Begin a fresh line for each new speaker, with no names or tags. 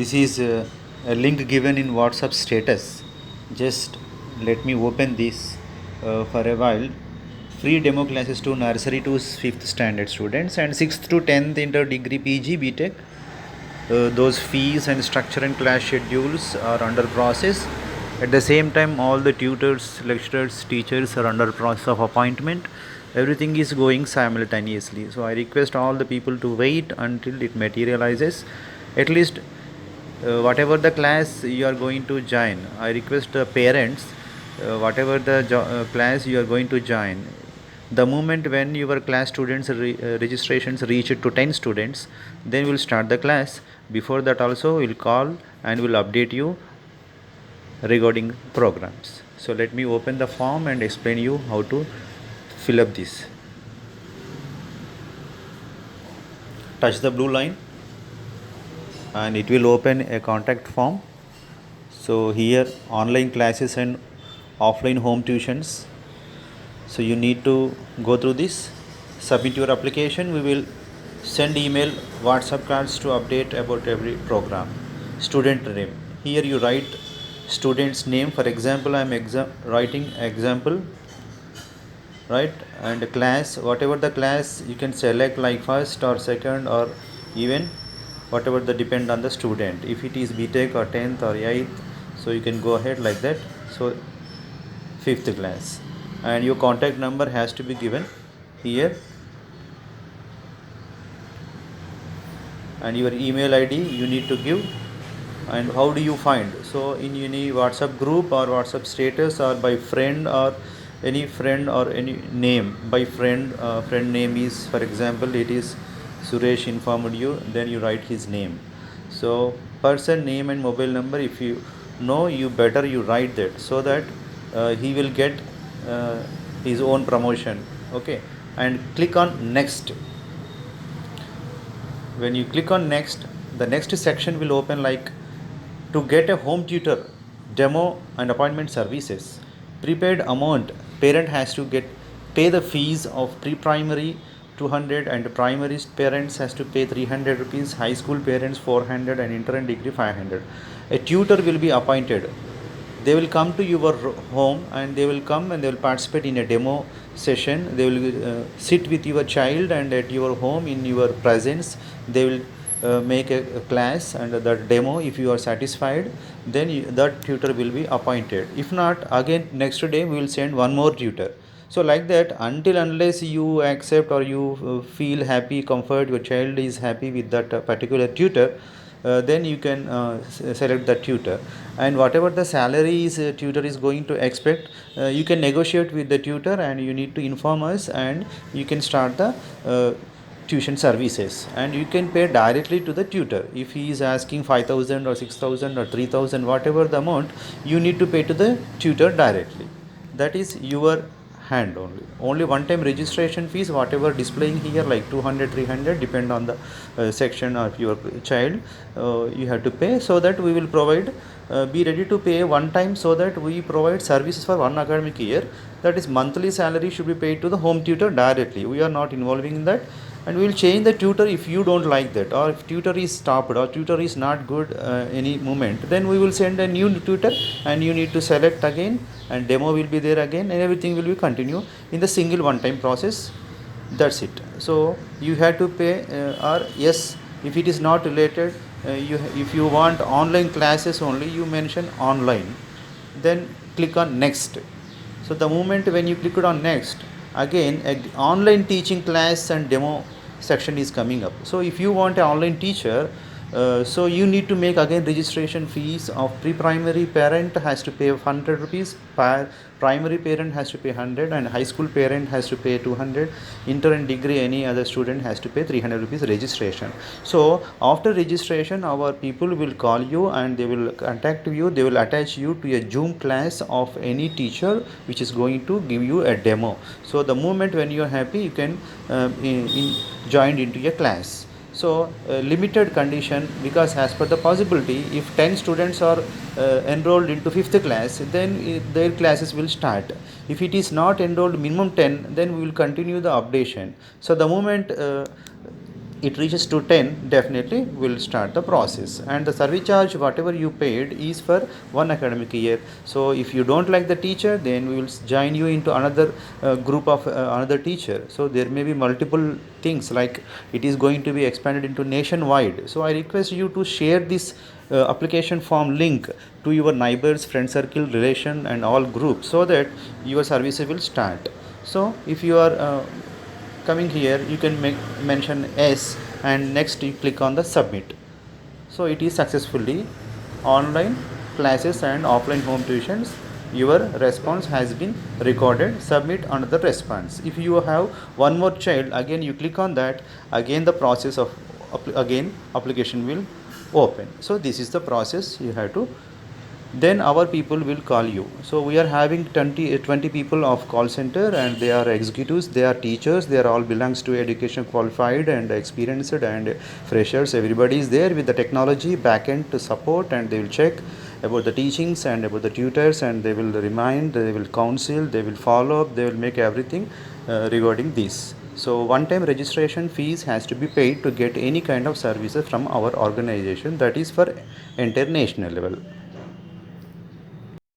This is a link given in WhatsApp status. Just let me open this for a while. Free demo classes to nursery to 5th standard students and 6th to 10th inter degree PG BTech. Those fees and structure and class schedules are under process. At the same time, all the tutors, lecturers, teachers are under process of appointment. Everything is going simultaneously. So I request all the people to wait until it materializes. At least whatever the class you are going to join, I request the parents, whatever the class you are going to join, the moment when your class students registrations reach to 10 students, then we'll start the class. Before that also we'll call and we'll update you regarding programs. So let me open the form and explain you how to fill up this. Touch the blue line and it will open a contact form. So here online classes and offline home tuitions. So you need to go through this, submit your application. We will send email, WhatsApp cards to update about every program. Student name. Here you write student's name. For example, I am writing example, right? And class, whatever the class you can select, like first or second or even whatever the depend on the student. If it is BTech or 10th or 8th, so you can go ahead like that. So 5th class. And your contact number has to be given here, and your email ID you need to give. And how do you find? So in any WhatsApp group or WhatsApp status or by friend or any friend or any name. By friend, friend name is, for example, it is Suresh informed you, then you write his name. So person name and mobile number, if you know, you better you write that, so that he will get his own promotion. Okay, and click on next. When you click on next, the next section will open like to get a home tutor demo and appointment services. Prepaid amount, parent has to pay the fees of pre-primary 200 and primary parents has to pay 300 rupees, high school parents 400 and inter and degree 500. A tutor will be appointed. They will come to your home and they will come and they will participate in a demo session. They will sit with your child and at your home in your presence they will make a class and that demo. If you are satisfied, then that tutor will be appointed. If not, again next day we will send one more tutor. So like that, until unless you accept or you feel happy, comfort, your child is happy with that particular tutor, then you can select the tutor. And whatever the salary is tutor is going to expect, you can negotiate with the tutor and you need to inform us, and you can start the tuition services, and you can pay directly to the tutor. If he is asking 5,000 or 6,000 or 3,000, whatever the amount, you need to pay to the tutor directly. That is your hand only one time registration fees, whatever displaying here like 200 300 depend on the section of your child, you have to pay, so that we will provide, be ready to pay one time, so that we provide services for one academic year. That is monthly salary should be paid to the home tutor directly. We are not involving in that, and we will change the tutor if you don't like that, or if tutor is stopped or tutor is not good any moment, then we will send a new tutor and you need to select again, and demo will be there again, and everything will be continue in the single one time process. That's it. So you have to pay, or yes, if it is not related, if you want online classes only, you mention online, then click on next. So the moment when you click on next, again online teaching class and demo section is coming up. So if you want an online teacher, so you need to make again registration fees of pre-primary parent has to pay 100 rupees, primary parent has to pay 100, and high school parent has to pay 200, inter and degree any other student has to pay 300 rupees registration. So after registration, our people will call you and they will contact you, they will attach you to a Zoom class of any teacher which is going to give you a demo. So the moment when you are happy, you can join into a class. So limited condition, because as per the possibility, if 10 students are enrolled into 5th class, then their classes will start. If it is not enrolled minimum 10, then we will continue the updation. So the moment it reaches to 10, definitely we'll start the process. And the service charge whatever you paid is for one academic year. So if you don't like the teacher, then we will join you into another group of another teacher. So there may be multiple things, like it is going to be expanded into nationwide. So I request you to share this application form link to your neighbors, friend circle, relation and all groups, so that your service will start. So if you are coming here, you can mention S, and next you click on the submit. So it is successfully online classes and offline home tuitions. Your response has been recorded. Submit another response. If you have one more child, again you click on that, again the process of again application will open. So this is the process you have to, then our people will call you. So we are having 20 people of call center, and they are executives, they are teachers, they are all belongs to education qualified and experienced and freshers. Everybody is there with the technology backend to support, and they will check about the teachings and about the tutors, and they will remind, they will counsel, they will follow up, they will make everything regarding this. So one time registration fees has to be paid to get any kind of services from our organization, that is for international level.